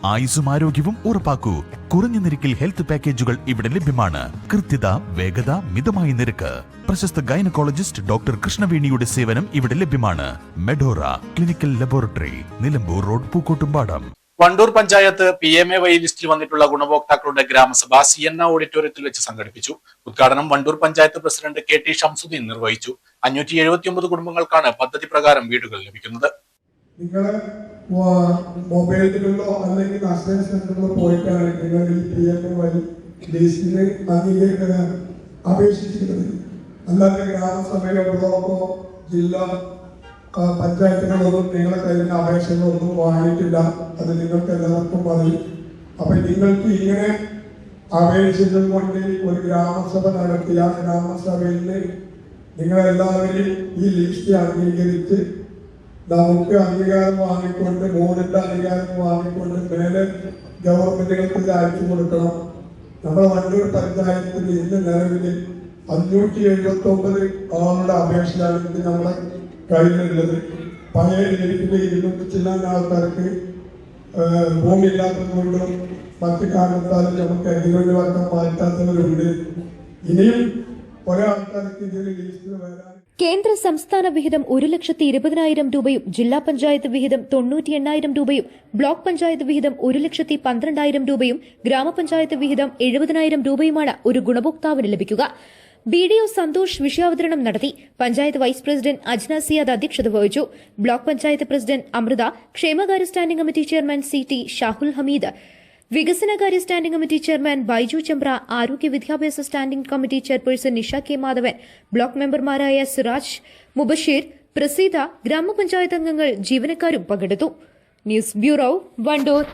ആയുസ്സും ആരോഗ്യവും ഉറപ്പാക്കൂ. കുറഞ്ഞ നിരക്കിൽ ഹെൽത്ത് പാക്കേജുകൾ ഇവിടെ ലഭ്യമാണ്. കൃത്യത, വേഗത, മിതമായ നിരക്ക്. പ്രശസ്ത ഗൈനക്കോളജിസ്റ്റ് ഡോക്ടർ കൃഷ്ണവേണിയുടെ സേവനം ഇവിടെ ലഭ്യമാണ്. Medora clinical laboratory, Nilambur road, Pookkottumpadam. Wandoor panchayat PMAY ലിസ്റ്റിൽ വന്നിട്ടുള്ള ഗുണഭോക്താക്കളുടെ ഗ്രാമസഭ സിയന്ന ഓഡിറ്റോറിയത്തിൽ വെച്ച് സംഘടിപ്പിച്ചു. ഉദ്ഘാടനം വണ്ടൂർ പഞ്ചായത്ത് പ്രസിഡന്റ് KT ഷംസുദ്ദീൻ നിർവഹിച്ചു. 579 കുടുംബങ്ങൾക്കാണ് പദ്ധതി പ്രകാരം വീടുകൾ ലഭിക്കുന്നത്. നിങ്ങളെ മൊബൈലുകളിലോ അല്ലെങ്കിൽ അക്ഷയ സെന്ററിലോ പോയിട്ടാണ് നിങ്ങൾ ഈ PMAY ലിസ്റ്റിന് അപേക്ഷിച്ചിരുന്നത്. അല്ലാതെ ഗ്രാമസഭയിലോ ബ്ലോക്കോ ജില്ലാ പഞ്ചായത്തുകളൊന്നും നിങ്ങളെ കയ്യിൽ അപേക്ഷകളൊന്നും വാങ്ങിയിട്ടില്ല. അത് നിങ്ങൾക്ക് എല്ലാവർക്കും അറിയും. അപ്പൊ നിങ്ങൾക്ക് ഇങ്ങനെ അപേക്ഷിച്ചത് കൊണ്ട് ഒരു ഗ്രാമസഭ നടത്തി ആ ഗ്രാമസഭയിൽ നിങ്ങളെല്ലാവരും ഈ ലിസ്റ്റ് അംഗീകരിച്ച് നമുക്ക് അംഗീകാരം വാങ്ങിക്കൊണ്ട് ബോർഡിന്റെ അംഗീകാരം വാങ്ങിക്കൊണ്ട് മേലെ ഗവൺമെന്റുകൾക്ക് അയച്ചു കൊടുക്കണം. നമ്മുടെ വണ്ടൂർ പഞ്ചായത്തിൽ ഇന്ന് നിലവിൽ 579 ആളുടെ അപേക്ഷയാണ് ഇത് നമ്മളെ കയ്യിലുള്ളത്. പഴയ രീതിയിൽ 200 ചില ആൾക്കാർക്ക് ഭൂമി ഇല്ലാത്തത് കൊണ്ടും മറ്റു കാരണത്താലും നമുക്ക് അഗ്രിമെന്റ് മാറ്റാത്തവരുണ്ട്. ഇനിയും കുറെ ആൾക്കാർക്ക് ഇതിന് ലിസ്റ്റിൽ വരാൻ കേന്ദ്ര സംസ്ഥാന വിഹിതം 1,20,000 രൂപയും ജില്ലാ പഞ്ചായത്ത് വിഹിതം 98,000 രൂപയും ബ്ലോക്ക് പഞ്ചായത്ത് വിഹിതം 1,12,000 രൂപയും ഗ്രാമപഞ്ചായത്ത് വിഹിതം 70,000 രൂപയുമാണ് ഒരു ഗുണഭോക്താവിന് ലഭിക്കുക. BDO സന്തോഷ് വിഷയാവതരണം നടത്തി. പഞ്ചായത്ത് വൈസ് പ്രസിഡന്റ് അജ്ന സിയാദ് അധ്യക്ഷത വഹിച്ചു. ബ്ലോക്ക് പഞ്ചായത്ത് പ്രസിഡന്റ് അമൃത, ക്ഷേമകാര്യ standing committee chairman CT Shahul Hameed, വികസനകാര്യ standing committee chairman Baiju Chambra, ആരോഗ്യ വിദ്യാഭ്യാസ standing committee chairperson Nisha K Madhavan, block മെമ്പർമാരായ സിറാജ്, മുബഷീർ, പ്രസീദ, ഗ്രാമപഞ്ചായത്ത് അംഗങ്ങൾ, ജീവനക്കാരും പങ്കെടുത്തു. News bureau, Wandoor.